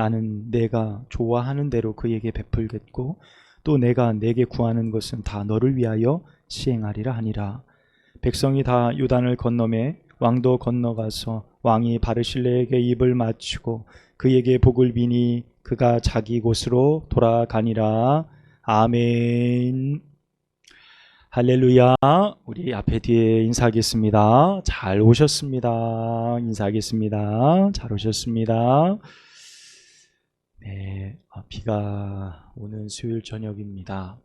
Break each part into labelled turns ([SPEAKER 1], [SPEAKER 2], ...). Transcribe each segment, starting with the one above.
[SPEAKER 1] 나는 내가 좋아하는 대로 그에게 베풀겠고 또 내가 내게 구하는 것은 다 너를 위하여 시행하리라 하니라. 백성이 다 요단을 건너매 왕도 건너가서 왕이 바르실레에게 입을 맞추고 그에게 복을 비니 그가 자기 곳으로 돌아가니라. 아멘. 할렐루야. 우리 앞에 뒤에 인사하겠습니다. 잘 오셨습니다. 인사하겠습니다. 잘 오셨습니다. 네, 비가 오는 수요일 저녁입니다.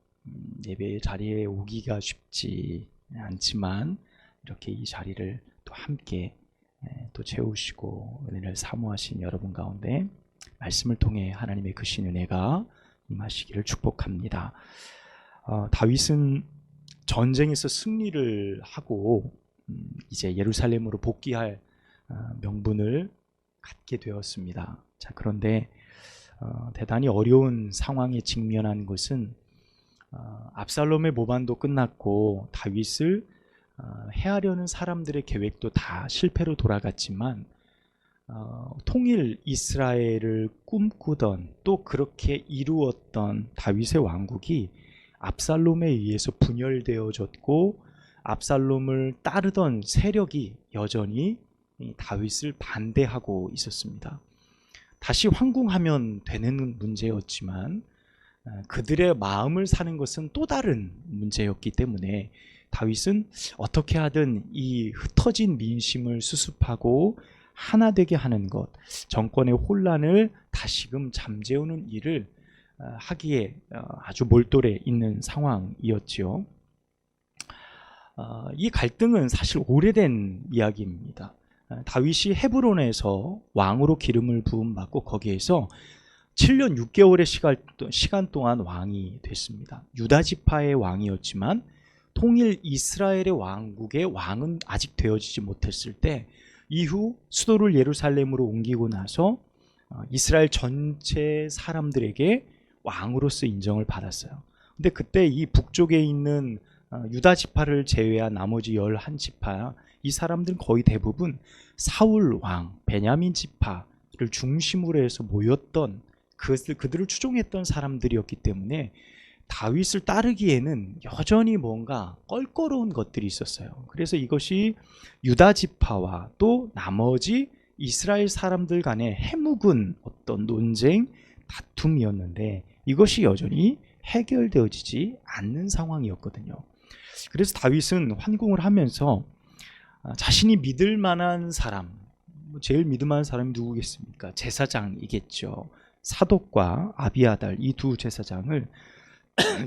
[SPEAKER 1] 예배 자리에 오기가 쉽지 않지만 이렇게 이 자리를 또 함께 또 채우시고 은혜를 사모하신 여러분 가운데 말씀을 통해 하나님의 크신 은혜가 임하시기를 축복합니다. 다윗은 전쟁에서 승리를 하고 이제 예루살렘으로 복귀할 명분을 갖게 되었습니다. 자, 그런데 대단히 어려운 상황에 직면한 것은 압살롬의 모반도 끝났고 다윗을 해하려는 사람들의 계획도 다 실패로 돌아갔지만 통일 이스라엘을 꿈꾸던 또 그렇게 이루었던 다윗의 왕국이 압살롬에 의해서 분열되어졌고 압살롬을 따르던 세력이 여전히 다윗을 반대하고 있었습니다. 다시 황궁하면 되는 문제였지만 그들의 마음을 사는 것은 또 다른 문제였기 때문에 다윗은 어떻게 하든 이 흩어진 민심을 수습하고 하나 되게 하는 것, 정권의 혼란을 다시금 잠재우는 일을 하기에 아주 몰두해 있는 상황이었지요. 이 갈등은 사실 오래된 이야기입니다. 다윗이 헤브론에서 왕으로 기름을 부음받고 거기에서 7년 6개월의 시간 동안 왕이 됐습니다. 유다 지파의 왕이었지만 통일 이스라엘의 왕국의 왕은 아직 되어지지 못했을 때 이후 수도를 예루살렘으로 옮기고 나서 이스라엘 전체 사람들에게 왕으로서 인정을 받았어요. 근데 그때 이 북쪽에 있는 유다 지파를 제외한 나머지 11지파, 이 사람들은 거의 대부분 사울 왕, 베냐민 지파를 중심으로 해서 모였던 그들을 추종했던 사람들이었기 때문에 다윗을 따르기에는 여전히 뭔가 껄끄러운 것들이 있었어요. 그래서 이것이 유다 지파와 또 나머지 이스라엘 사람들 간의 해묵은 어떤 논쟁, 다툼이었는데 이것이 여전히 해결되어지지 않는 상황이었거든요. 그래서 다윗은 환궁을 하면서 자신이 믿을 만한 사람, 제일 믿을 만한 사람이 누구겠습니까? 제사장이겠죠. 사독과 아비아달, 이 두 제사장을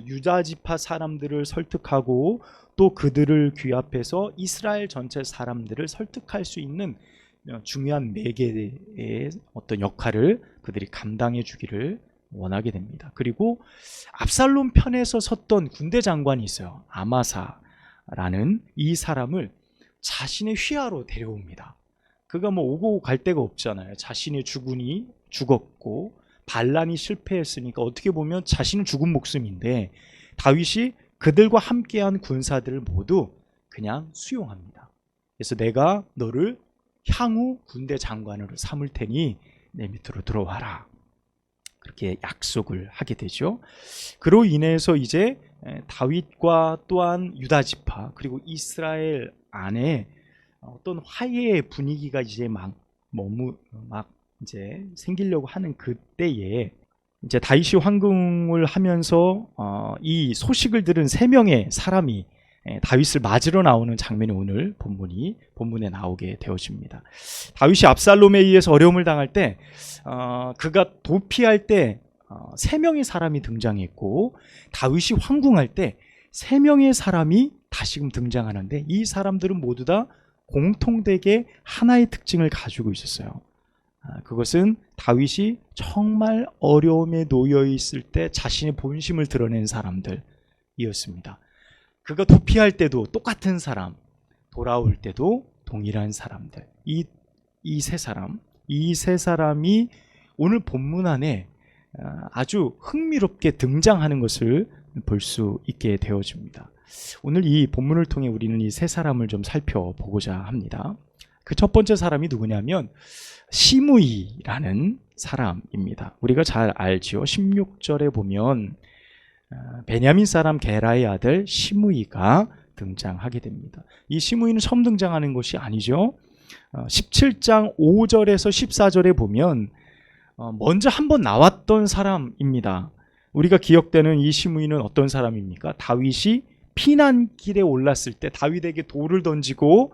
[SPEAKER 1] 유다 지파 사람들을 설득하고 또 그들을 귀합해서 이스라엘 전체 사람들을 설득할 수 있는 중요한 매개의 어떤 역할을 그들이 감당해 주기를 원하게 됩니다. 그리고 압살롬 편에서 섰던 군대 장관이 있어요. 아마사라는 이 사람을 자신의 휘하로 데려옵니다. 그가 뭐 오고 갈 데가 없잖아요. 자신의 주군이 죽었고 반란이 실패했으니까 어떻게 보면 자신은 죽은 목숨인데 다윗이 그들과 함께한 군사들을 모두 그냥 수용합니다. 그래서 내가 너를 향후 군대 장관으로 삼을 테니 내 밑으로 들어와라. 그렇게 약속을 하게 되죠. 그로 인해서 이제 다윗과 또한 유다 지파 그리고 이스라엘 안에 어떤 화해의 분위기가 이제 막 이제 생기려고 하는 그때에 이제 다윗이 황궁을 하면서 이 소식을 들은 3명의 사람이 다윗을 맞으러 나오는 장면이 오늘 본문에 나오게 되어집니다. 다윗이 압살롬에 의해서 어려움을 당할 때 그가 도피할 때 3명의 사람이 등장했고 다윗이 황궁할 때 3명의 사람이 다시금 등장하는데 이 사람들은 모두 다 공통되게 하나의 특징을 가지고 있었어요. 그것은 다윗이 정말 어려움에 놓여 있을 때 자신의 본심을 드러낸 사람들이었습니다. 그가 도피할 때도 똑같은 사람, 돌아올 때도 동일한 사람들. 이 세 사람이 오늘 본문 안에 아주 흥미롭게 등장하는 것을 볼 수 있게 되어집니다. 오늘 이 본문을 통해 우리는 이 세 사람을 좀 살펴보고자 합니다. 그 첫 번째 사람이 누구냐면 시므이라는 사람입니다. 우리가 잘 알지요. 16절에 보면 베냐민 사람 게라의 아들 시므이가 등장하게 됩니다. 이 시므이는 처음 등장하는 것이 아니죠. 17장 5절에서 14절에 보면 먼저 한번 나왔던 사람입니다. 우리가 기억되는 이 시므이는 어떤 사람입니까? 다윗이 피난길에 올랐을 때 다윗에게 돌을 던지고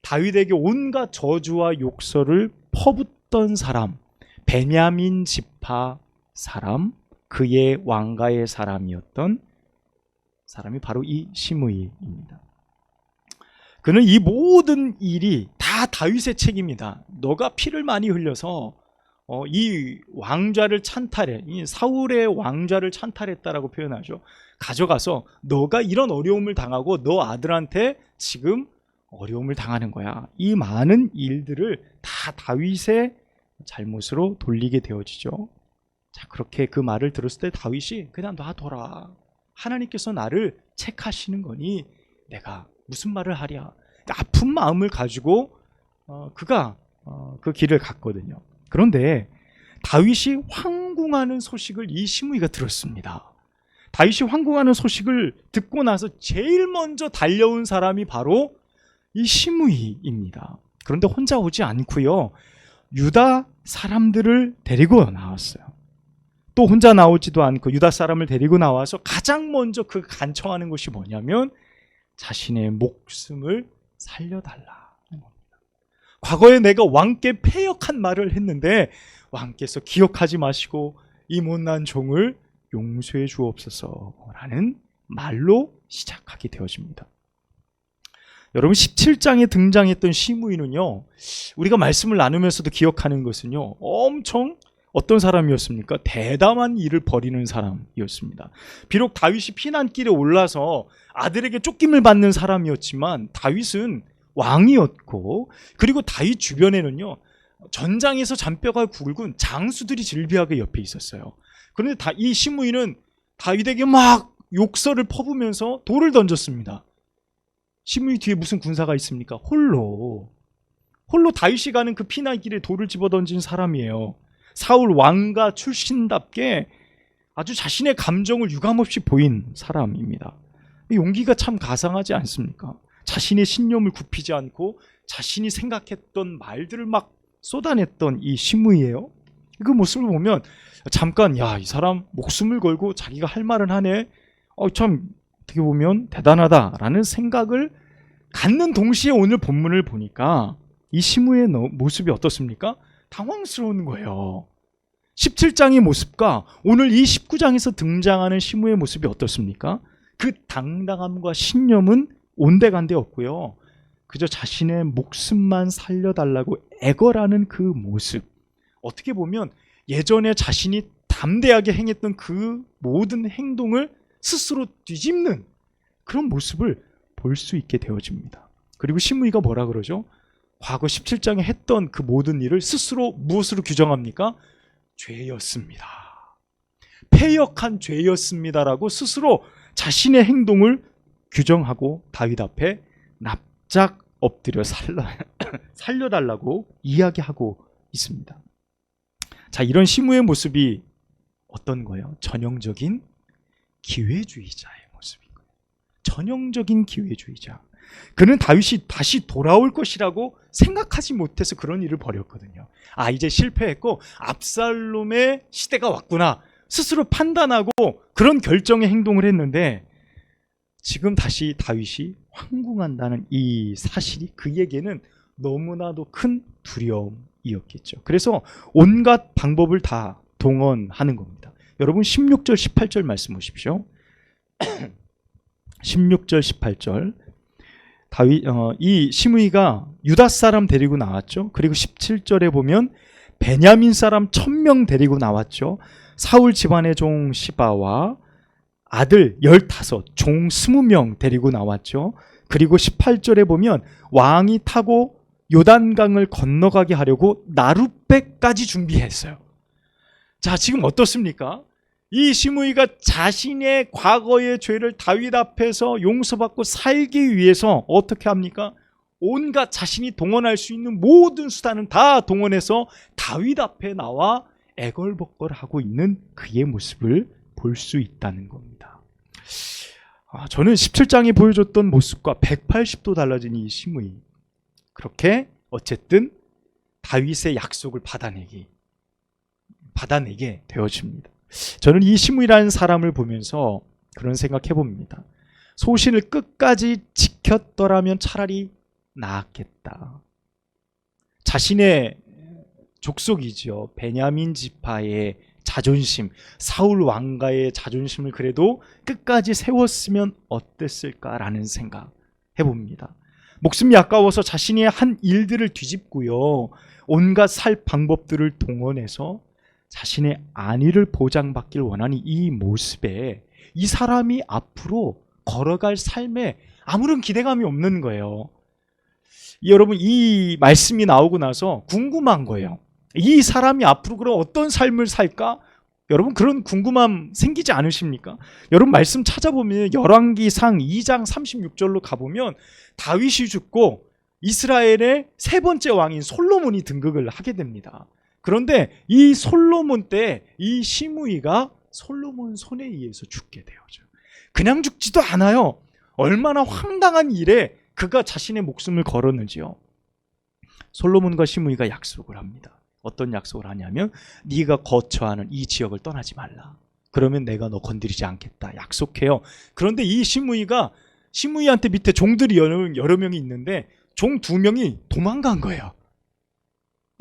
[SPEAKER 1] 다윗에게 온갖 저주와 욕설을 퍼붓던 사람, 베냐민 지파 사람, 그의 왕가의 사람이었던 사람이 바로 이 시므이입니다. 그는 이 모든 일이 다 다윗의 책임이다. 너가 피를 많이 흘려서 이 왕좌를 찬탈해, 이 사울의 왕좌를 찬탈했다라고 표현하죠. 가져가서 너가 이런 어려움을 당하고 너 아들한테 지금 어려움을 당하는 거야. 이 많은 일들을 다 다윗의 잘못으로 돌리게 되어지죠. 자, 그렇게 그 말을 들었을 때 다윗이 그냥 놔둬라. 하나님께서 나를 책하시는 거니 내가 무슨 말을 하랴. 아픈 마음을 가지고 그가 그 길을 갔거든요. 그런데 다윗이 황궁하는 소식을 이 시므이가 들었습니다. 다윗이 황궁하는 소식을 듣고 나서 제일 먼저 달려온 사람이 바로 이 시므이입니다. 그런데 혼자 오지 않고요, 유다 사람들을 데리고 나왔어요. 또 혼자 나오지도 않고 유다 사람을 데리고 나와서 가장 먼저 그 간청하는 것이 뭐냐면 자신의 목숨을 살려달라는 겁니다. 과거에 내가 왕께 패역한 말을 했는데 왕께서 기억하지 마시고 이 못난 종을 용서해 주옵소서라는 말로 시작하게 되어집니다. 여러분, 17장에 등장했던 시므이는요, 우리가 말씀을 나누면서도 기억하는 것은요, 엄청 어떤 사람이었습니까? 대담한 일을 벌이는 사람이었습니다. 비록 다윗이 피난길에 올라서 아들에게 쫓김을 받는 사람이었지만 다윗은 왕이었고, 그리고 다윗 주변에는요, 전장에서 잔뼈가 굵은 장수들이 질비하게 옆에 있었어요. 그런데 이 시므이는 다윗에게 막 욕설을 퍼부면서 돌을 던졌습니다. 시므이 뒤에 무슨 군사가 있습니까? 홀로 다윗이 가는 그 피난길에 돌을 집어던진 사람이에요. 사울 왕가 출신답게 아주 자신의 감정을 유감없이 보인 사람입니다. 용기가 참 가상하지 않습니까? 자신의 신념을 굽히지 않고 자신이 생각했던 말들을 막 쏟아냈던 이 시므이예요. 그 모습을 보면 잠깐, 야, 이 사람 목숨을 걸고 자기가 할 말은 하네, 참 어떻게 보면 대단하다라는 생각을 갖는 동시에 오늘 본문을 보니까 이 시므이의 모습이 어떻습니까? 당황스러운 거예요. 17장의 모습과 오늘 이 19장에서 등장하는 시므이의 모습이 어떻습니까? 그 당당함과 신념은 온데간데 없고요, 그저 자신의 목숨만 살려달라고 애걸하는 그 모습, 어떻게 보면 예전에 자신이 담대하게 행했던 그 모든 행동을 스스로 뒤집는 그런 모습을 볼 수 있게 되어집니다. 그리고 시므이가 뭐라 그러죠? 과거 17장에 했던 그 모든 일을 스스로 무엇으로 규정합니까? 죄였습니다. 패역한 죄였습니다라고 스스로 자신의 행동을 규정하고 다윗 앞에 납작 엎드려 살려달라고 이야기하고 있습니다. 자, 이런 시므이의 모습이 어떤 거예요? 전형적인 기회주의자의 모습인 거예요. 전형적인 기회주의자. 그는 다윗이 다시 돌아올 것이라고 생각하지 못해서 그런 일을 벌였거든요. 아, 이제 실패했고 압살롬의 시대가 왔구나 스스로 판단하고 그런 결정의 행동을 했는데, 지금 다시 다윗이 황궁한다는 이 사실이 그에게는 너무나도 큰 두려움이었겠죠. 그래서 온갖 방법을 다 동원하는 겁니다. 여러분, 16절 18절 말씀 보십시오. 16절 18절, 이 시므이가 유다 사람 데리고 나왔죠. 그리고 17절에 보면 베냐민 사람 1000명 데리고 나왔죠. 사울 집안의 종 시바와 아들 15, 종 20명 데리고 나왔죠. 그리고 18절에 보면 왕이 타고 요단강을 건너가게 하려고 나룻배까지 준비했어요. 자, 지금 어떻습니까? 이 시므이가 자신의 과거의 죄를 다윗 앞에서 용서받고 살기 위해서 어떻게 합니까? 온갖 자신이 동원할 수 있는 모든 수단은 다 동원해서 다윗 앞에 나와 애걸복걸하고 있는 그의 모습을 볼 수 있다는 겁니다. 저는 17장이 보여줬던 모습과 180도 달라진 이 시므이, 그렇게 어쨌든 다윗의 약속을 받아내게 되어집니다. 저는 이 시므이라는 사람을 보면서 그런 생각해 봅니다. 소신을 끝까지 지켰더라면 차라리 나았겠다. 자신의 족속이죠. 베냐민 지파의 자존심, 사울 왕가의 자존심을 그래도 끝까지 세웠으면 어땠을까라는 생각 해봅니다. 목숨이 아까워서 자신이 한 일들을 뒤집고요, 온갖 살 방법들을 동원해서 자신의 안위를 보장받길 원하는 이 모습에 이 사람이 앞으로 걸어갈 삶에 아무런 기대감이 없는 거예요. 여러분, 이 말씀이 나오고 나서 궁금한 거예요. 이 사람이 앞으로 그럼 어떤 삶을 살까? 여러분, 그런 궁금함 생기지 않으십니까? 여러분, 말씀 찾아보면 열왕기상 2장 36절로 가보면 다윗이 죽고 이스라엘의 세 번째 왕인 솔로몬이 등극을 하게 됩니다. 그런데 이 솔로몬 때 이 시므이가 솔로몬 손에 의해서 죽게 되어져. 그냥 죽지도 않아요. 얼마나 황당한 일에 그가 자신의 목숨을 걸었는지요. 솔로몬과 시므이가 약속을 합니다. 어떤 약속을 하냐면, 네가 거처하는 이 지역을 떠나지 말라. 그러면 내가 너 건드리지 않겠다. 약속해요. 그런데 이 시므이한테 밑에 종들이 여러 명이 있는데 종 2명이 도망간 거예요.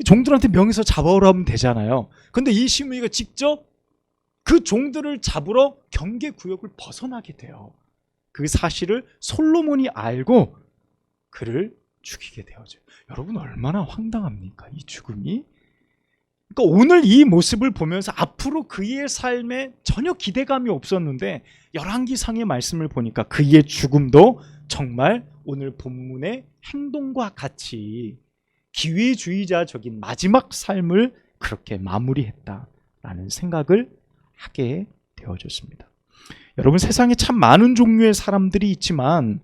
[SPEAKER 1] 종들한테 명해서 잡아오라 하면 되잖아요. 근데 이 시므이가 직접 그 종들을 잡으러 경계 구역을 벗어나게 돼요. 그 사실을 솔로몬이 알고 그를 죽이게 되어져요. 여러분, 얼마나 황당합니까, 이 죽음이? 그러니까 오늘 이 모습을 보면서 앞으로 그의 삶에 전혀 기대감이 없었는데 열왕기상의 말씀을 보니까 그의 죽음도 정말 오늘 본문의 행동과 같이 기회주의자적인 마지막 삶을 그렇게 마무리했다라는 생각을 하게 되어졌습니다. 여러분, 세상에 참 많은 종류의 사람들이 있지만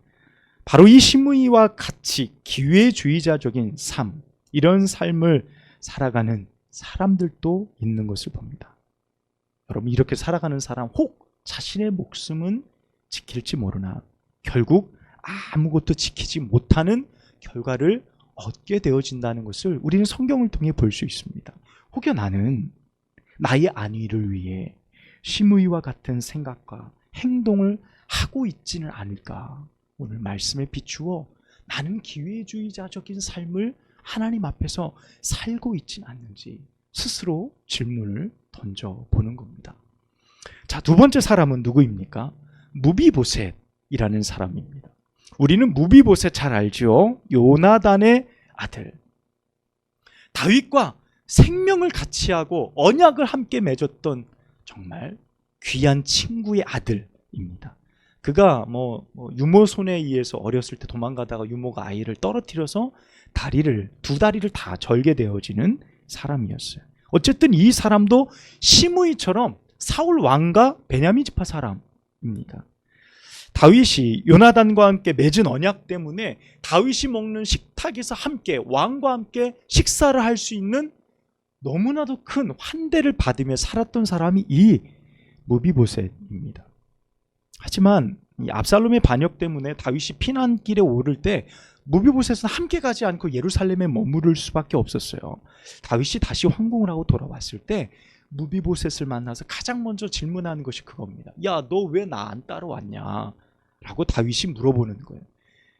[SPEAKER 1] 바로 이 시므이와 같이 기회주의자적인 삶, 이런 삶을 살아가는 사람들도 있는 것을 봅니다. 여러분, 이렇게 살아가는 사람, 혹 자신의 목숨은 지킬지 모르나 결국 아무것도 지키지 못하는 결과를 얻게 되어진다는 것을 우리는 성경을 통해 볼 수 있습니다. 혹여 나는 나의 안위를 위해 시므이와 같은 생각과 행동을 하고 있지는 않을까? 오늘 말씀에 비추어 나는 기회주의자적인 삶을 하나님 앞에서 살고 있지는 않는지 스스로 질문을 던져보는 겁니다. 자, 두 번째 사람은 누구입니까? 무비보셋이라는 사람입니다. 우리는 무비보셋 잘 알죠? 요나단의 아들. 다윗과 생명을 같이 하고 언약을 함께 맺었던 정말 귀한 친구의 아들입니다. 그가 유모 손에 의해서 어렸을 때 도망가다가 유모가 아이를 떨어뜨려서 두 다리를 다 절게 되어지는 사람이었어요. 어쨌든 이 사람도 시므이처럼 사울 왕과 베냐민 지파 사람입니다. 다윗이 요나단과 함께 맺은 언약 때문에 다윗이 먹는 식탁에서 함께 왕과 함께 식사를 할 수 있는 너무나도 큰 환대를 받으며 살았던 사람이 이 무비보셋입니다. 하지만 이 압살롬의 반역 때문에 다윗이 피난길에 오를 때 무비보셋은 함께 가지 않고 예루살렘에 머무를 수밖에 없었어요. 다윗이 다시 황궁을 하고 돌아왔을 때 무비보셋을 만나서 가장 먼저 질문하는 것이 그겁니다. 야, 너 왜 나 안 따라왔냐? 라고 다윗이 물어보는 거예요.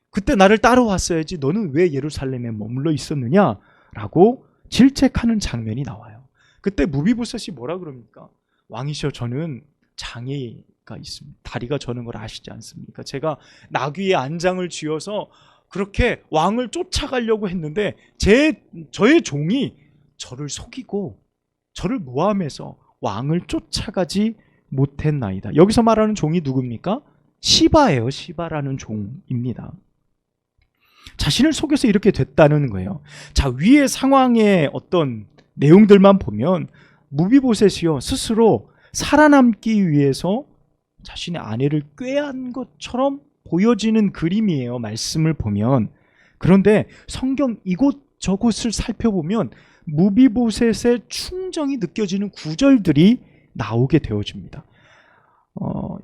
[SPEAKER 1] 그때 나를 따라왔어야지 너는 왜 예루살렘에 머물러 있었느냐? 라고 질책하는 장면이 나와요. 그때 무비보셋이 뭐라 그럽니까? 왕이시여, 저는 장애가 있습니다. 다리가 저는 걸 아시지 않습니까? 제가 나귀의 안장을 쥐어서 그렇게 왕을 쫓아가려고 했는데 저의 종이 저를 속이고 저를 모함해서 왕을 쫓아가지 못했나이다. 여기서 말하는 종이 누굽니까? 시바예요. 시바라는 종입니다. 자신을 속여서 이렇게 됐다는 거예요. 자, 위의 상황의 어떤 내용들만 보면 무비보셋이요, 스스로 살아남기 위해서 자신의 아내를 꾀한 것처럼 보여지는 그림이에요, 말씀을 보면. 그런데 성경 이곳저곳을 살펴보면 무비보셋의 충정이 느껴지는 구절들이 나오게 되어집니다.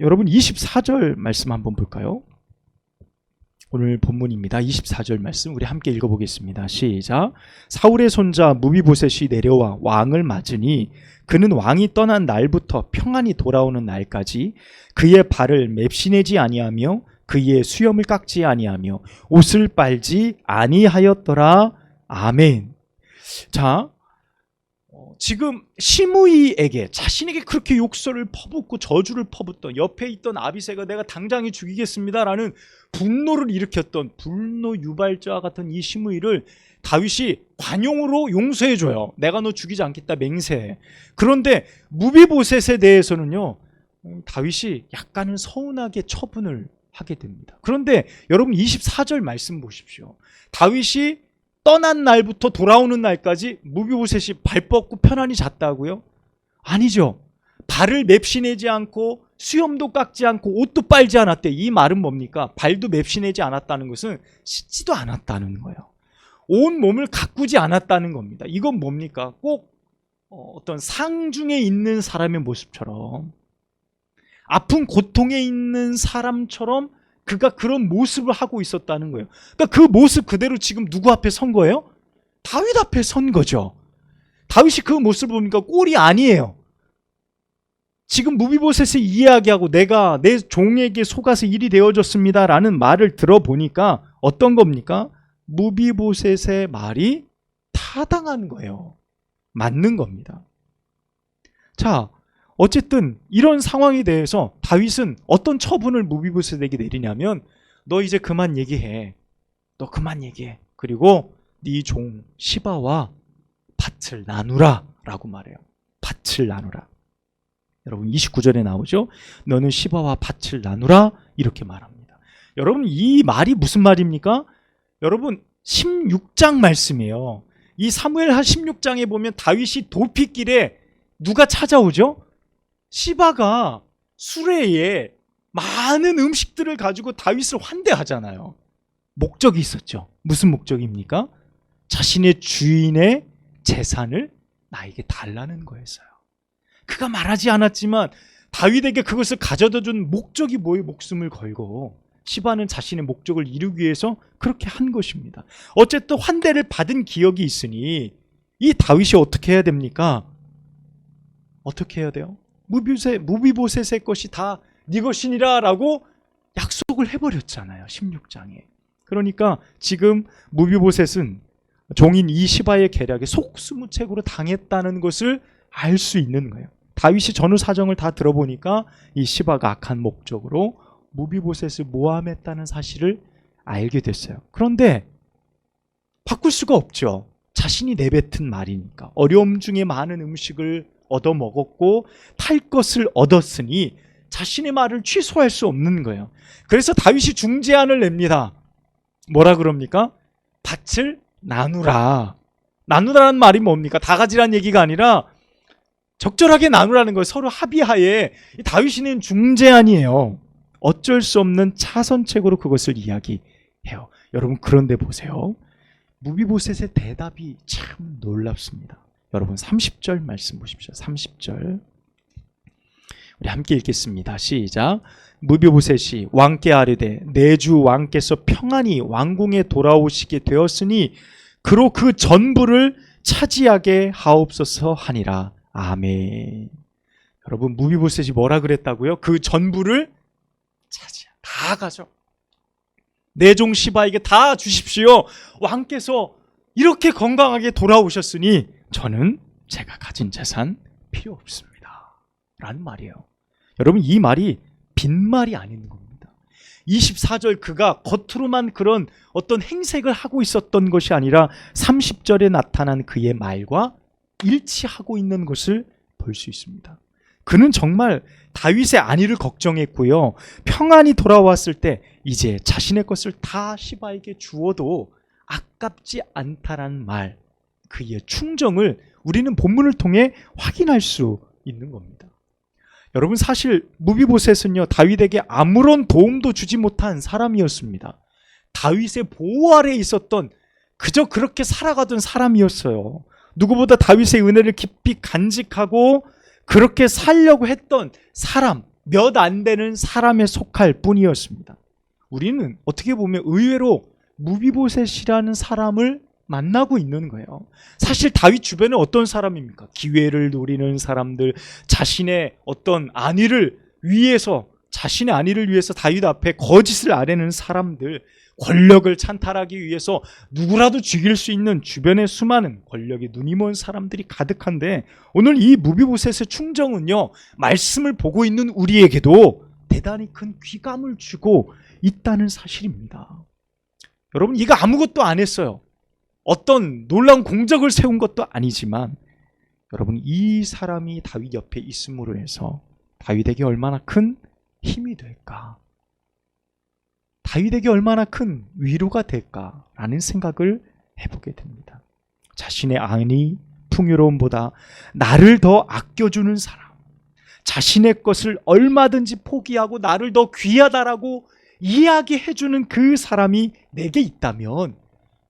[SPEAKER 1] 여러분 24절 말씀 한번 볼까요? 오늘 본문입니다. 24절 말씀 우리 함께 읽어보겠습니다. 시작. 사울의 손자 무비보셋이 내려와 왕을 맞으니 그는 왕이 떠난 날부터 평안히 돌아오는 날까지 그의 발을 맵시내지 아니하며 그의 수염을 깎지 아니하며 옷을 빨지 아니하였더라. 아멘. 자, 지금 시므이에게 자신에게 그렇게 욕설을 퍼붓고 저주를 퍼붓던 옆에 있던 아비새가 내가 당장에 죽이겠습니다라는 분노를 일으켰던 분노 유발자와 같은 이 시므이를 다윗이 관용으로 용서해줘요. 내가 너 죽이지 않겠다 맹세해. 그런데 무비보셋에 대해서는요, 다윗이 약간은 서운하게 처분을 하게 됩니다. 그런데 여러분 24절 말씀 보십시오. 다윗이 떠난 날부터 돌아오는 날까지 무비보셋이 발 뻗고 편안히 잤다고요? 아니죠. 발을 맵시내지 않고 수염도 깎지 않고 옷도 빨지 않았대. 이 말은 뭡니까? 발도 맵시내지 않았다는 것은 씻지도 않았다는 거예요. 온 몸을 가꾸지 않았다는 겁니다. 이건 뭡니까? 꼭 어떤 상중에 있는 사람의 모습처럼, 아픈 고통에 있는 사람처럼 그가 그런 모습을 하고 있었다는 거예요. 그러니까 그 모습 그대로 지금 누구 앞에 선 거예요? 다윗 앞에 선 거죠. 다윗이 그 모습을 보니까 꼴이 아니에요. 지금 무비보셋을 이야기하고 내가 내 종에게 속아서 일이 되어졌습니다라는 말을 들어보니까 어떤 겁니까? 무비보셋의 말이 타당한 거예요. 맞는 겁니다. 자, 어쨌든 이런 상황에 대해서 다윗은 어떤 처분을 무비보셋에게 내리냐면 너 이제 그만 얘기해. 너 그만 얘기해. 그리고 네 종 시바와 밭을 나누라 라고 말해요. 밭을 나누라. 여러분 29절에 나오죠. 너는 시바와 밭을 나누라 이렇게 말합니다. 여러분 이 말이 무슨 말입니까? 여러분 16장 말씀이에요. 이 사무엘하 16장에 보면 다윗이 도피길에 누가 찾아오죠? 시바가 수레에 많은 음식들을 가지고 다윗을 환대하잖아요. 목적이 있었죠. 무슨 목적입니까? 자신의 주인의 재산을 나에게 달라는 거였어요. 그가 말하지 않았지만 다윗에게 그것을 가져다 준 목적이 뭐예요? 목숨을 걸고 시바는 자신의 목적을 이루기 위해서 그렇게 한 것입니다. 어쨌든 환대를 받은 기억이 있으니 이 다윗이 어떻게 해야 됩니까? 어떻게 해야 돼요? 무비보셋의 것이 다 네 것이니라 라고 약속을 해버렸잖아요. 16장에. 그러니까 지금 무비보셋은 종인 이 시바의 계략에 속수무책으로 당했다는 것을 알 수 있는 거예요. 다윗이 전후 사정을 다 들어보니까 이 시바가 악한 목적으로 무비보셋을 모함했다는 사실을 알게 됐어요. 그런데 바꿀 수가 없죠. 자신이 내뱉은 말이니까. 어려움 중에 많은 음식을 얻어먹었고 탈 것을 얻었으니 자신의 말을 취소할 수 없는 거예요. 그래서 다윗이 중재안을 냅니다. 뭐라 그럽니까? 밭을 나누라. 나누라는 말이 뭡니까? 다 가지라는 얘기가 아니라 적절하게 나누라는 거예요. 서로 합의하에. 다윗이 낸 중재안이에요. 어쩔 수 없는 차선책으로 그것을 이야기해요. 여러분 그런데 보세요. 무비보셋의 대답이 참 놀랍습니다. 여러분 30절 말씀 보십시오. 30절 우리 함께 읽겠습니다. 시작. 무비보셋이 왕께 아뢰되 내 주 왕께서 평안히 왕궁에 돌아오시게 되었으니 그로 그 전부를 차지하게 하옵소서 하니라. 아멘. 여러분 무비보셋이 뭐라 그랬다고요? 그 전부를 다 가져. 내 종 시바에게 다 주십시오. 왕께서 이렇게 건강하게 돌아오셨으니 저는 제가 가진 재산 필요 없습니다 라는 말이에요. 여러분 이 말이 빈말이 아닌 겁니다. 24절 그가 겉으로만 그런 어떤 행색을 하고 있었던 것이 아니라 30절에 나타난 그의 말과 일치하고 있는 것을 볼 수 있습니다. 그는 정말 다윗의 안위를 걱정했고요. 평안히 돌아왔을 때 이제 자신의 것을 다 시바에게 주어도 아깝지 않다라는 말, 그의 충정을 우리는 본문을 통해 확인할 수 있는 겁니다. 여러분 사실 무비보셋은요 다윗에게 아무런 도움도 주지 못한 사람이었습니다. 다윗의 보호 아래에 있었던 그저 그렇게 살아가던 사람이었어요. 누구보다 다윗의 은혜를 깊이 간직하고 그렇게 살려고 했던 사람, 몇 안 되는 사람에 속할 뿐이었습니다. 우리는 어떻게 보면 의외로 무비보셋이라는 사람을 만나고 있는 거예요. 사실 다윗 주변에 어떤 사람입니까? 기회를 노리는 사람들, 자신의 어떤 안위를 위해서, 자신의 안위를 위해서 다윗 앞에 거짓을 아뢰는 사람들, 권력을 찬탈하기 위해서 누구라도 죽일 수 있는 주변에 수많은 권력에 눈이 먼 사람들이 가득한데, 오늘 이 무비보셋의 충정은요, 말씀을 보고 있는 우리에게도 대단히 큰 귀감을 주고 있다는 사실입니다. 여러분, 이거 아무것도 안 했어요. 어떤 놀라운 공적을 세운 것도 아니지만, 여러분, 이 사람이 다윗 옆에 있음으로 해서 다윗에게 얼마나 큰 힘이 될까, 다윗에게 얼마나 큰 위로가 될까라는 생각을 해보게 됩니다. 자신의 안위, 풍요로움보다 나를 더 아껴주는 사람, 자신의 것을 얼마든지 포기하고 나를 더 귀하다라고 이야기해주는 그 사람이 내게 있다면,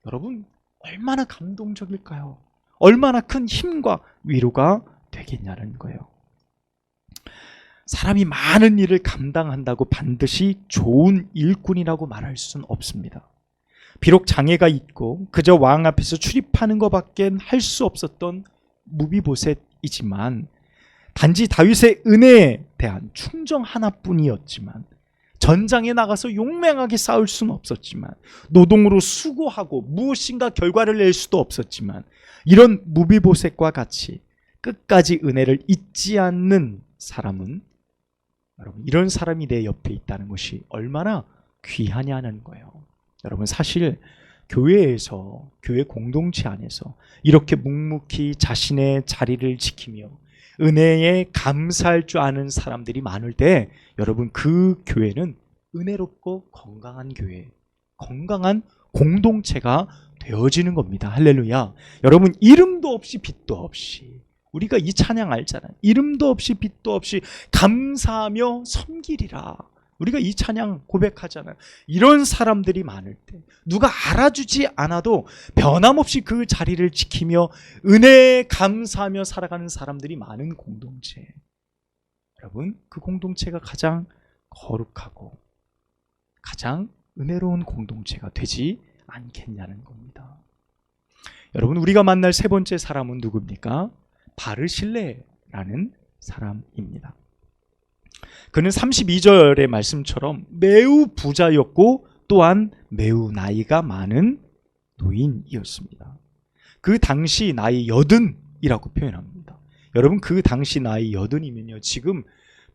[SPEAKER 1] 여러분, 얼마나 감동적일까요? 얼마나 큰 힘과 위로가 되겠냐는 거예요. 사람이 많은 일을 감당한다고 반드시 좋은 일꾼이라고 말할 수는 없습니다. 비록 장애가 있고 그저 왕 앞에서 출입하는 것밖에 할 수 없었던 무비보셋이지만, 단지 다윗의 은혜에 대한 충정 하나뿐이었지만, 전장에 나가서 용맹하게 싸울 수는 없었지만, 노동으로 수고하고 무엇인가 결과를 낼 수도 없었지만, 이런 무비보셋과 같이 끝까지 은혜를 잊지 않는 사람은, 여러분, 이런 사람이 내 옆에 있다는 것이 얼마나 귀하냐는 거예요. 여러분, 사실 교회에서, 교회 공동체 안에서 이렇게 묵묵히 자신의 자리를 지키며 은혜에 감사할 줄 아는 사람들이 많을 때, 여러분, 그 교회는 은혜롭고 건강한 교회, 건강한 공동체가 되어지는 겁니다. 할렐루야. 여러분, 이름도 없이 빛도 없이, 우리가 이 찬양 알잖아요. 이름도 없이 빛도 없이 감사하며 섬기리라. 우리가 이 찬양 고백하잖아요. 이런 사람들이 많을 때, 누가 알아주지 않아도 변함없이 그 자리를 지키며 은혜에 감사하며 살아가는 사람들이 많은 공동체, 여러분, 그 공동체가 가장 거룩하고 가장 은혜로운 공동체가 되지 않겠냐는 겁니다. 여러분, 우리가 만날 세 번째 사람은 누굽니까? 바르실레라는 사람입니다. 그는 32절의 말씀처럼 매우 부자였고 또한 매우 나이가 많은 노인이었습니다. 그 당시 나이 80이라고 표현합니다. 여러분, 그 당시 나이 80이면요, 지금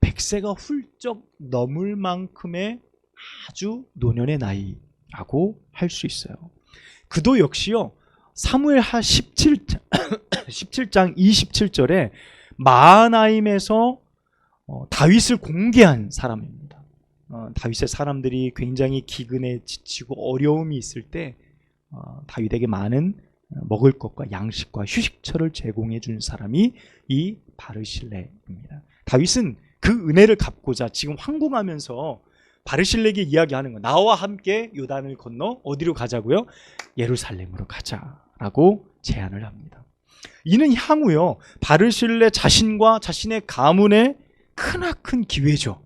[SPEAKER 1] 100세가 훌쩍 넘을 만큼의 아주 노년의 나이라고 할 수 있어요. 그도 역시요, 사무엘하 17장 27절에 마하나임에서 다윗을 공개한 사람입니다. 다윗의 사람들이 굉장히 기근에 지치고 어려움이 있을 때 다윗에게 많은 먹을 것과 양식과 휴식처를 제공해 준 사람이 이 바르실레입니다. 다윗은 그 은혜를 갚고자 지금 황궁하면서 바르실레에게 이야기하는 거, 나와 함께 요단을 건너 어디로 가자고요? 예루살렘으로 가자라고 제안을 합니다. 이는 향후요, 바르실레 자신과 자신의 가문의 크나큰 기회죠.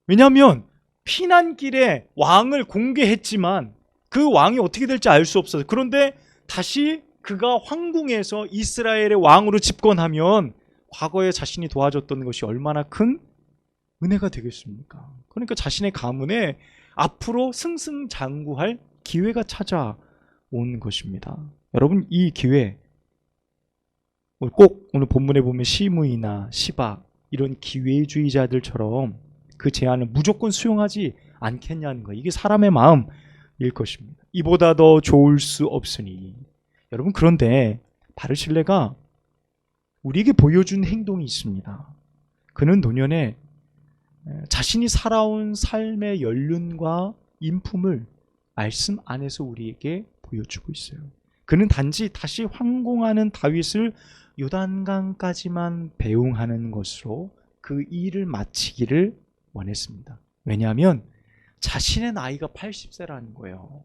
[SPEAKER 1] 왜냐하면 피난길에 왕을 공개했지만 그 왕이 어떻게 될지 알 수 없어요. 그런데 다시 그가 황궁에서 이스라엘의 왕으로 집권하면 과거에 자신이 도와줬던 것이 얼마나 큰 은혜가 되겠습니까? 그러니까 자신의 가문에 앞으로 승승장구할 기회가 찾아온 것입니다. 여러분, 이 기회, 꼭 오늘 본문에 보면 시므이나 시바, 이런 기회주의자들처럼 그 제안을 무조건 수용하지 않겠냐는 거예요. 이게 사람의 마음일 것입니다. 이보다 더 좋을 수 없으니. 여러분, 그런데 바르실레가 우리에게 보여준 행동이 있습니다. 그는 노년에 자신이 살아온 삶의 연륜과 인품을 말씀 안에서 우리에게 보여주고 있어요. 그는 단지 다시 황공하는 다윗을 요단강까지만 배웅하는 것으로 그 일을 마치기를 원했습니다. 왜냐하면 자신의 나이가 80세라는 거예요.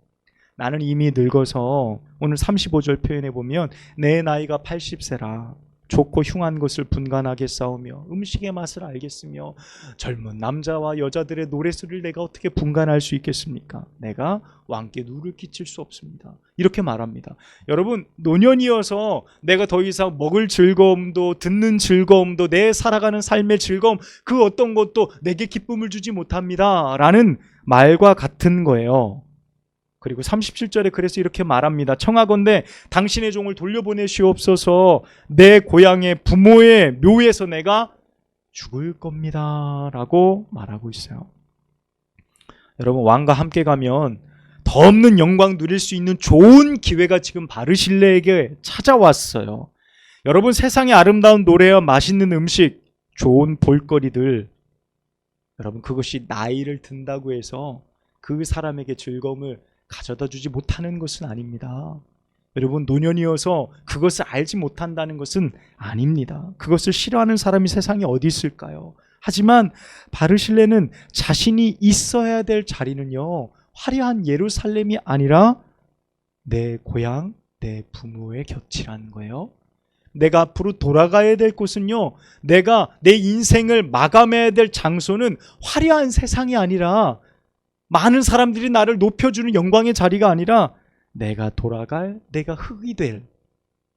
[SPEAKER 1] 나는 이미 늙어서 오늘 35절 표현해 보면 내 나이가 80세라 좋고 흉한 것을 분간하게 싸우며 음식의 맛을 알겠으며 젊은 남자와 여자들의 노랫소리를 내가 어떻게 분간할 수 있겠습니까? 내가 왕께 누를 끼칠 수 없습니다. 이렇게 말합니다. 여러분, 노년이어서 내가 더 이상 먹을 즐거움도 듣는 즐거움도 내 살아가는 삶의 즐거움 그 어떤 것도 내게 기쁨을 주지 못합니다 라는 말과 같은 거예요. 그리고 37절에 그래서 이렇게 말합니다. 청하건대 당신의 종을 돌려보내시옵소서. 내 고향의 부모의 묘에서 내가 죽을 겁니다 라고 말하고 있어요. 여러분, 왕과 함께 가면 더 없는 영광 누릴 수 있는 좋은 기회가 지금 바르실레에게 찾아왔어요. 여러분, 세상의 아름다운 노래와 맛있는 음식, 좋은 볼거리들, 여러분, 그것이 나이를 든다고 해서 그 사람에게 즐거움을 가져다 주지 못하는 것은 아닙니다. 여러분, 노년이어서 그것을 알지 못한다는 것은 아닙니다. 그것을 싫어하는 사람이 세상에 어디 있을까요? 하지만 바르실레는 자신이 있어야 될 자리는요, 화려한 예루살렘이 아니라 내 고향, 내 부모의 곁이라는 거예요. 내가 앞으로 돌아가야 될 곳은요, 내가 내 인생을 마감해야 될 장소는 화려한 세상이 아니라 많은 사람들이 나를 높여주는 영광의 자리가 아니라 내가 돌아갈, 내가 흙이 될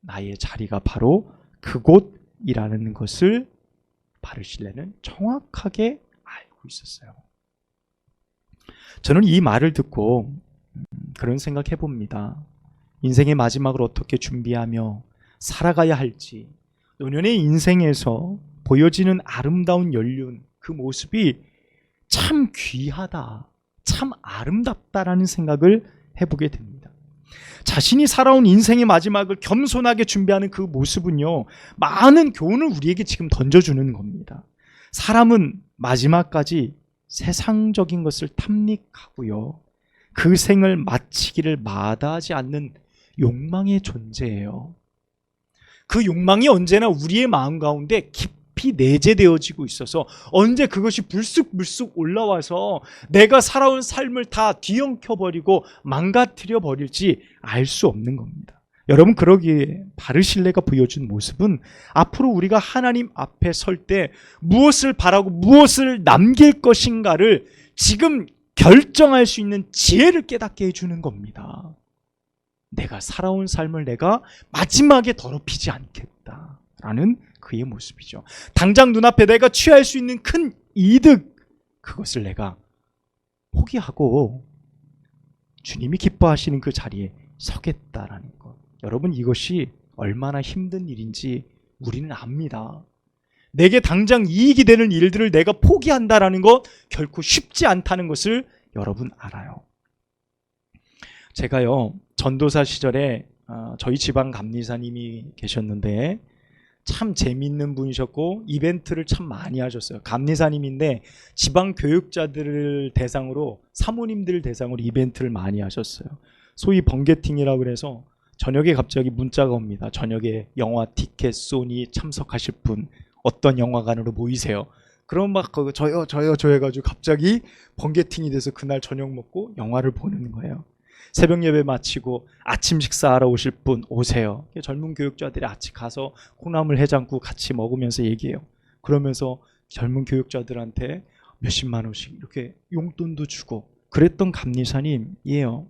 [SPEAKER 1] 나의 자리가 바로 그곳이라는 것을 바르실레는 정확하게 알고 있었어요. 저는 이 말을 듣고 그런 생각해 봅니다. 인생의 마지막을 어떻게 준비하며 살아가야 할지, 노년의 인생에서 보여지는 아름다운 연륜, 그 모습이 참 귀하다, 참 아름답다라는 생각을 해보게 됩니다. 자신이 살아온 인생의 마지막을 겸손하게 준비하는 그 모습은요, 많은 교훈을 우리에게 지금 던져주는 겁니다. 사람은 마지막까지 세상적인 것을 탐닉하고요, 그 생을 마치기를 마다하지 않는 욕망의 존재예요. 그 욕망이 언제나 우리의 마음 가운데 깊이 내재되어지고 있어서 언제 그것이 불쑥불쑥 올라와서 내가 살아온 삶을 다 뒤엉켜버리고 망가뜨려 버릴지 알 수 없는 겁니다. 여러분, 그러기에 바르실레가 보여준 모습은 앞으로 우리가 하나님 앞에 설 때 무엇을 바라고 무엇을 남길 것인가를 지금 결정할 수 있는 지혜를 깨닫게 해주는 겁니다. 내가 살아온 삶을 내가 마지막에 더럽히지 않겠다라는 그의 모습이죠. 당장 눈앞에 내가 취할 수 있는 큰 이득, 그것을 내가 포기하고 주님이 기뻐하시는 그 자리에 서겠다라는 것. 여러분, 이것이 얼마나 힘든 일인지 우리는 압니다. 내게 당장 이익이 되는 일들을 내가 포기한다라는 것 결코 쉽지 않다는 것을 여러분 알아요. 제가요, 전도사 시절에 저희 지방 감리사님이 계셨는데 참 재미있는 분이셨고 이벤트를 참 많이 하셨어요. 감리사님인데 지방 교육자들을 대상으로, 사모님들 대상으로 이벤트를 많이 하셨어요. 소위 번개팅이라고 그래서 저녁에 갑자기 문자가 옵니다. 저녁에 영화 티켓 소니 참석하실 분 어떤 영화관으로 모이세요. 그럼 막 저요 해가지고 갑자기 번개팅이 돼서 그날 저녁 먹고 영화를 보는 거예요. 새벽 예배 마치고 아침 식사하러 오실 분 오세요. 젊은 교육자들이 아침 가서 콩나물 해장국 같이 먹으면서 얘기해요. 그러면서 젊은 교육자들한테 몇십만 원씩 이렇게 용돈도 주고 그랬던 감리사님이에요.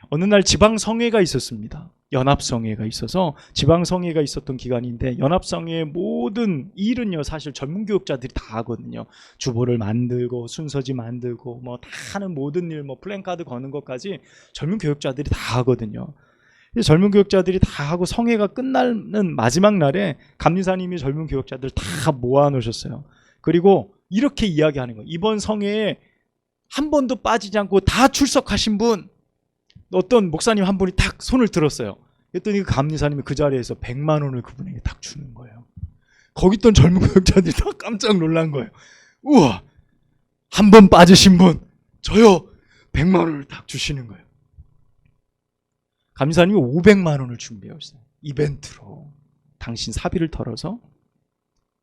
[SPEAKER 1] 어느 날 지방성회가 있었습니다. 연합성회가 있어서 지방성회가 있었던 기간인데, 연합성회의 모든 일은요 사실 젊은 교육자들이 다 하거든요. 주보를 만들고 순서지 만들고 뭐 다 하는 모든 일, 뭐 플랜카드 거는 것까지 젊은 교육자들이 다 하거든요. 젊은 교육자들이 다 하고 성회가 끝나는 마지막 날에 감리사님이 젊은 교육자들 다 모아 놓으셨어요. 그리고 이렇게 이야기하는 거예요. 이번 성회에 한 번도 빠지지 않고 다 출석하신 분, 어떤 목사님 한 분이 딱 손을 들었어요. 그랬더니 그 감리사님이 그 자리에서 100만 원을 그분에게 딱 주는 거예요. 거기 있던 젊은 교육자들이 다 깜짝 놀란 거예요. 우와, 한 번 빠지신 분 저요, 100만 원을 딱 주시는 거예요. 감리사님이 500만 원을 준비했어요. 이벤트로 당신 사비를 털어서.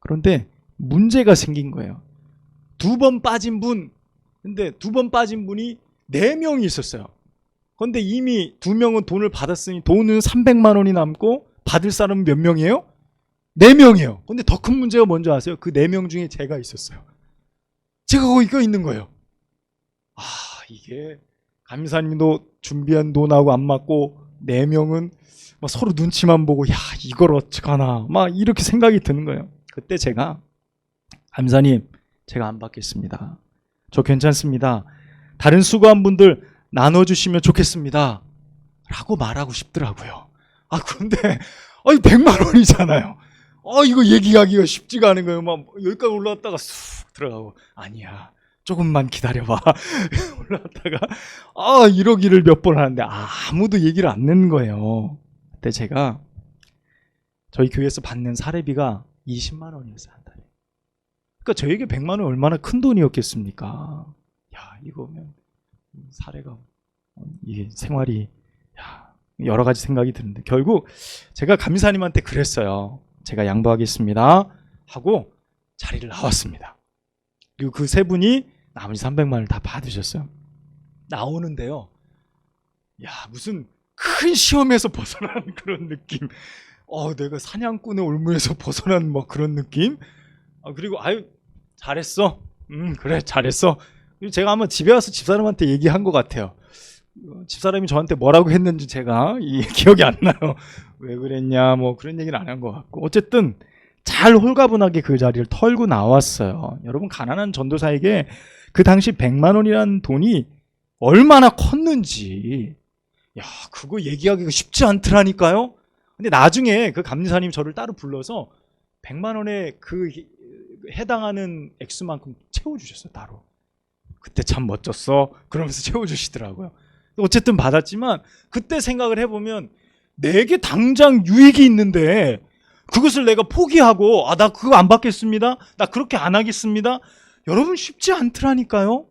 [SPEAKER 1] 그런데 문제가 생긴 거예요. 2번 빠진 분, 근데 2번 빠진 분이 4명이 있었어요. 근데 이미 2명은 돈을 받았으니 돈은 300만 원이 남고 받을 사람은 몇 명이에요? 4명이에요. 근데 더 큰 문제가 뭔지 아세요? 그 4명 중에 제가 있었어요. 제가 거기 있는 거예요. 아, 이게 감사님도 준비한 돈하고 안 맞고 4명은 막 서로 눈치만 보고 야, 이걸 어떡하나 막 이렇게 생각이 드는 거예요. 그때 제가 감사님, 제가 안 받겠습니다. 저 괜찮습니다. 다른 수고한 분들 나눠주시면 좋겠습니다. 라고 말하고 싶더라고요. 아, 그런데 100만 원이잖아요. 이거 얘기하기가 쉽지가 않은 거예요. 막 여기까지 올라왔다가 쑥 들어가고 아니야, 조금만 기다려봐. 올라왔다가 이러기를 몇 번 하는데 아무도 얘기를 안 내는 거예요. 그때 제가 저희 교회에서 받는 사례비가 20만 원이었어요, 한 달에. 그러니까 저에게 100만 원 얼마나 큰 돈이었겠습니까? 야, 이거면 사례가 이게 생활이 여러 가지 생각이 드는데 결국 제가 감사님한테 그랬어요. 제가 양보하겠습니다 하고 자리를 나왔습니다. 그리고 그 세 분이 나머지 300만 원을 다 받으셨어요. 나오는데요, 야, 무슨 큰 시험에서 벗어난 그런 느낌. 내가 사냥꾼의 올무에서 벗어난 뭐 그런 느낌. 그리고 잘했어. 그래, 잘했어. 제가 아마 집에 와서 집사람한테 얘기한 것 같아요. 집사람이 저한테 뭐라고 했는지 제가 기억이 안 나요. 왜 그랬냐 뭐 그런 얘기는 안 한 것 같고, 어쨌든 잘 홀가분하게 그 자리를 털고 나왔어요. 여러분, 가난한 전도사에게 그 당시 100만 원이라는 돈이 얼마나 컸는지, 야, 그거 얘기하기가 쉽지 않더라니까요. 근데 나중에 그 감리사님 저를 따로 불러서 100만 원에 그 해당하는 액수만큼 채워주셨어요, 따로. 그때 참 멋졌어 그러면서 채워주시더라고요. 어쨌든 받았지만 그때 생각을 해보면 내게 당장 유익이 있는데 그것을 내가 포기하고 나 그거 안 받겠습니다, 나 그렇게 안 하겠습니다. 여러분, 쉽지 않더라니까요.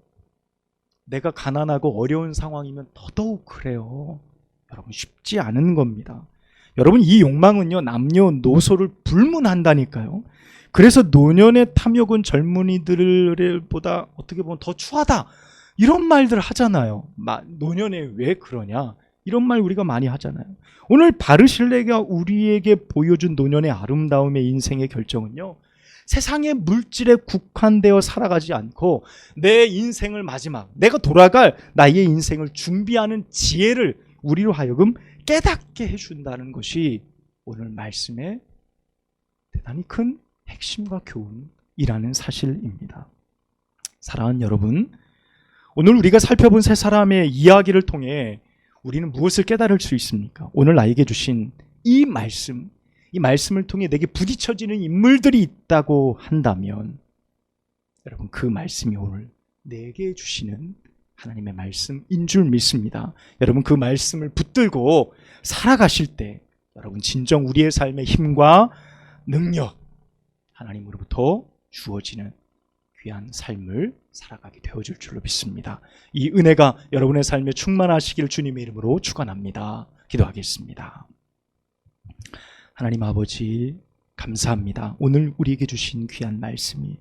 [SPEAKER 1] 내가 가난하고 어려운 상황이면 더더욱 그래요. 여러분, 쉽지 않은 겁니다. 여러분, 이 욕망은요, 남녀노소를 불문한다니까요. 그래서 노년의 탐욕은 젊은이들보다 어떻게 보면 더 추하다, 이런 말들 하잖아요. 노년에 왜 그러냐, 이런 말 우리가 많이 하잖아요. 오늘 바르실레가 우리에게 보여준 노년의 아름다움의 인생의 결정은요, 세상의 물질에 국한되어 살아가지 않고 내 인생을 마지막, 내가 돌아갈 나의 인생을 준비하는 지혜를 우리로 하여금 깨닫게 해준다는 것이 오늘 말씀의 대단히 큰 핵심과 교훈이라는 사실입니다. 사랑하는 여러분, 오늘 우리가 살펴본 세 사람의 이야기를 통해 우리는 무엇을 깨달을 수 있습니까? 오늘 나에게 주신 이 말씀을 통해 내게 부딪혀지는 인물들이 있다고 한다면, 여러분, 그 말씀이 오늘 내게 주시는 하나님의 말씀인 줄 믿습니다. 여러분, 그 말씀을 붙들고 살아가실 때 여러분, 진정 우리의 삶의 힘과 능력, 하나님으로부터 주어지는 귀한 삶을 살아가게 되어줄 줄로 믿습니다. 이 은혜가 여러분의 삶에 충만하시길 주님의 이름으로 축원합니다. 기도하겠습니다. 하나님 아버지, 감사합니다. 오늘 우리에게 주신 귀한 말씀이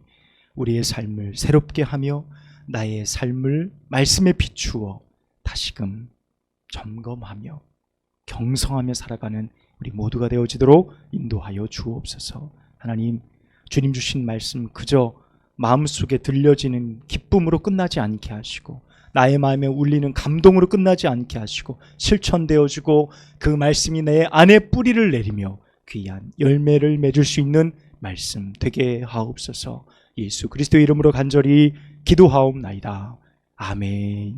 [SPEAKER 1] 우리의 삶을 새롭게 하며 나의 삶을 말씀에 비추어 다시금 점검하며 경성하며 살아가는 우리 모두가 되어지도록 인도하여 주옵소서. 하나님, 주님 주신 말씀 그저 마음속에 들려지는 기쁨으로 끝나지 않게 하시고, 나의 마음에 울리는 감동으로 끝나지 않게 하시고, 실천되어지고 그 말씀이 내 안에 뿌리를 내리며 귀한 열매를 맺을 수 있는 말씀 되게 하옵소서. 예수 그리스도의 이름으로 간절히 기도하옵나이다. 아멘.